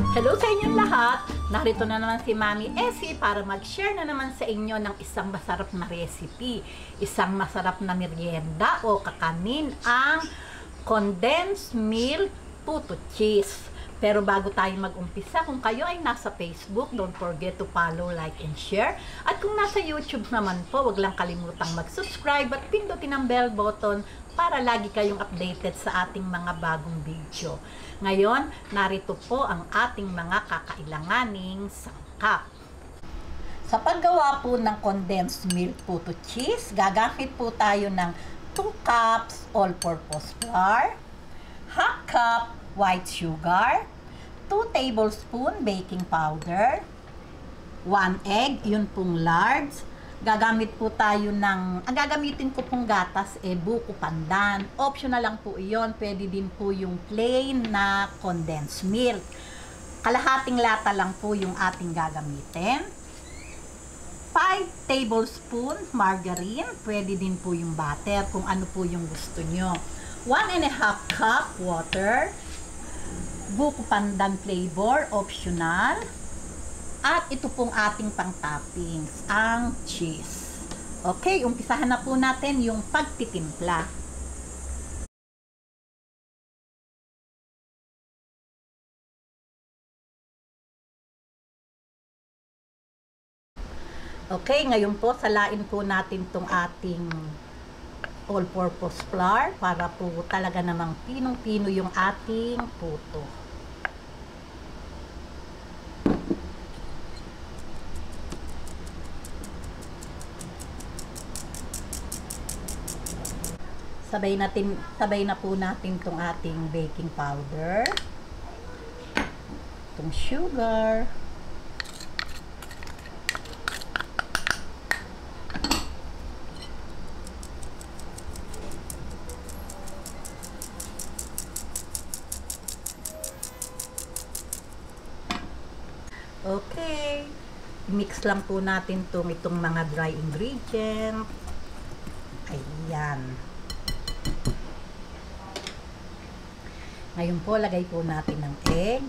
Hello sa inyong lahat! Narito na naman si Mami Essie para mag-share na naman sa inyo ng isang masarap na recipe. Isang masarap na merienda o kakanin ang condensed milk puto cheese. Pero bago tayo mag-umpisa, kung kayo ay nasa Facebook, don't forget to follow, like, and share. At kung nasa YouTube naman po, wag lang kalimutang mag-subscribe at pindutin ang bell button para lagi kayong updated sa ating mga bagong video. Ngayon, narito po ang ating mga kakailanganing sangkap. Sa paggawa po ng condensed milk puto cheese, gagamit po tayo ng 2 cups all-purpose flour, half cup white sugar, 2 tablespoon baking powder, 1 egg, yun pong large. Gagamit po tayo ng, ang gagamitin ko pong gatas buko pandan. Optional lang po iyon. Pwede din po yung plain na condensed milk. Kalahating lata lang po yung ating gagamitin. 5 tablespoon margarine. Pwede din po yung butter kung ano po yung gusto nyo. 1.5 cup water. Buko pandan flavor, optional. At ito pong ating pang-toppings, ang cheese. Okay, umpisahan na po natin yung pagtitimpla. Okay, ngayon po, salain po natin tong ating all-purpose flour para po talaga namang pinong-pino yung ating puto. Sabay na po natin itong ating baking powder, itong sugar, okay, mix lang po natin itong mga dry ingredients. Ayan. Ngayon po, lagay po natin ng egg.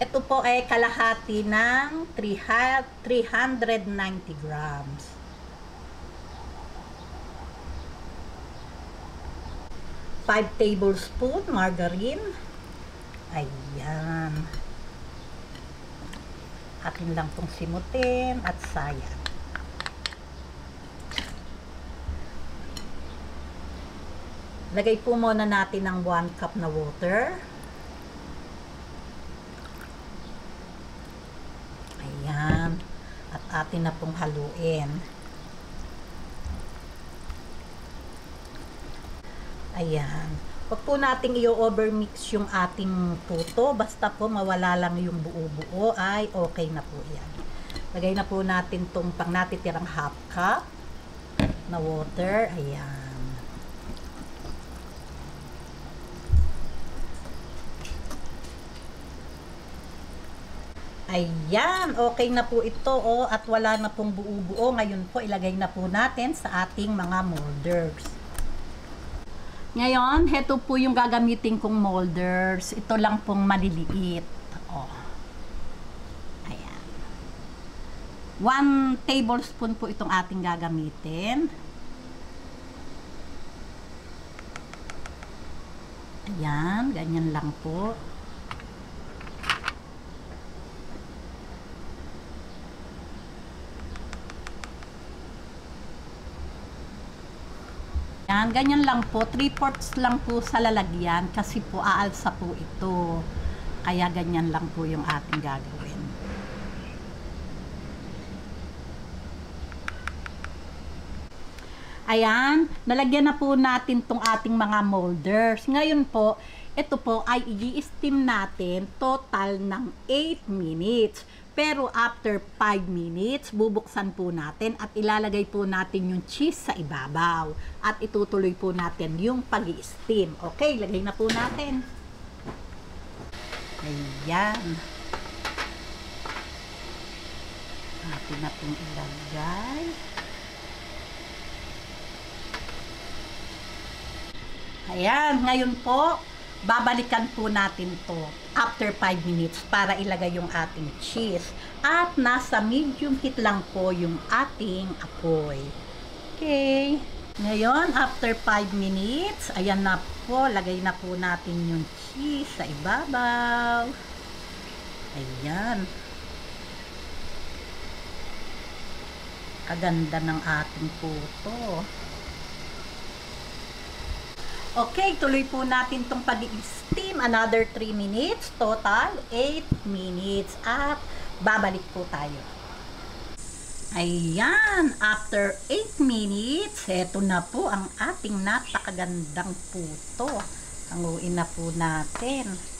Ito po ay kalahati ng 390 grams. Five tablespoon margarine. Ayan. Atin lang pong simutin at sayang. Lagay po muna natin ng 1 cup na water. Ayan. At atin na pong haluin. Ayan. Huwag po nating i-overmix yung ating puto. Basta po mawala lang yung buo-buo ay okay na po yan. Lagay na po natin itong pang natitirang half cup na water. Ayan. Ayan. Okay na po ito. Oh, at wala na pong buo-buo. Ngayon po ilagay na po natin sa ating mga molders. Ngayon, heto po yung gagamitin kong molders. Ito lang pong maliliit. Oh. Ayan. 1 tablespoon po itong ating gagamitin. Ayan, ganyan lang po. Yan, ganyan lang po. 3/4 lang po sa lalagyan kasi po aalsa po ito. Kaya ganyan lang po yung ating gagawin. Ayan, nalagyan na po natin tong ating mga molders. Ngayon po, ito po ay i-steam natin total ng 8 minutes. Pero after 5 minutes, bubuksan po natin at ilalagay po natin yung cheese sa ibabaw. At itutuloy po natin yung pag-i-steam. Okay, lagay na po natin. Ayan. Atin na pong ilagay. Ayan, ngayon po, babalikan po natin to after 5 minutes para ilagay yung ating cheese. At nasa medium heat lang po yung ating apoy. Okay. Ngayon, after 5 minutes, ayan na po, lagay na po natin yung cheese sa ibabaw. Ayan. Kaganda ng ating puto. Okay, tuloy po natin itong pag-i-steam another 3 minutes. Total, 8 minutes. At babalik po tayo. Ayan, after 8 minutes, eto na po ang ating napakagandang puto. Hanguin na po natin.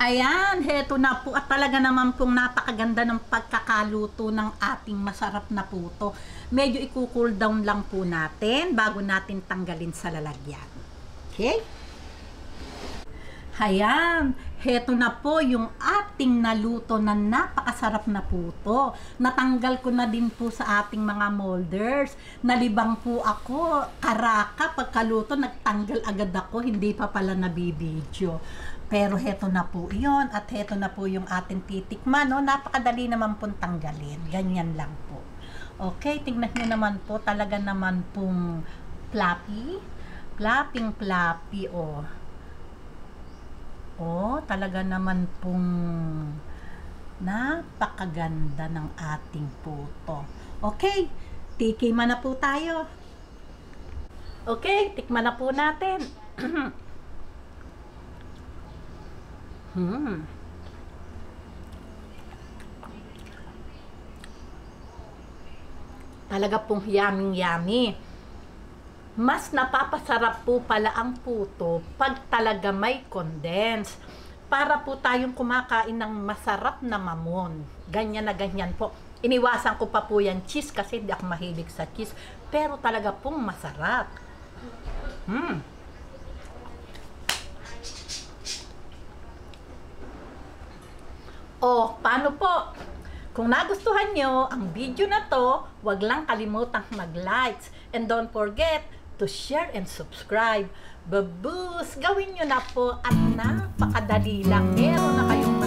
Ayan, heto na po at talaga naman pong napakaganda ng pagkakaluto ng ating masarap na puto. Medyo i-cool down lang po natin bago natin tanggalin sa lalagyan. Okay? Ayan, heto na po yung ating naluto na napakasarap na puto. Natanggal ko na din po sa ating mga molders. Nalibang po ako, karaka, pagkaluto, nagtanggal agad ako, hindi pa pala nabibidyo. Pero heto na po yun, at heto na po yung ating titikman, no? Napakadali naman pong tanggalin, ganyan lang po. Okay, tingnan nyo naman po, talaga naman pong fluffy, fluffy, oh. Oh, talaga naman pong napakaganda ng ating puto. Okay, tikiman na po tayo. Okay, tikman na po natin. Talaga pong yummy. Mas napapasarap po pala ang puto pag talaga may condense. Para po tayong kumakain ng masarap na mamon. Ganyan na ganyan po. Iniwasan ko pa po yan cheese kasi hindi ako mahilig sa cheese. Pero talaga pong masarap. Oh, paano po? Kung nagustuhan nyo ang video na to, wag lang kalimutang mag-likes. And don't forget to share and subscribe. Baboos, gawin nyo na po at napakadali lang. Meron na kayong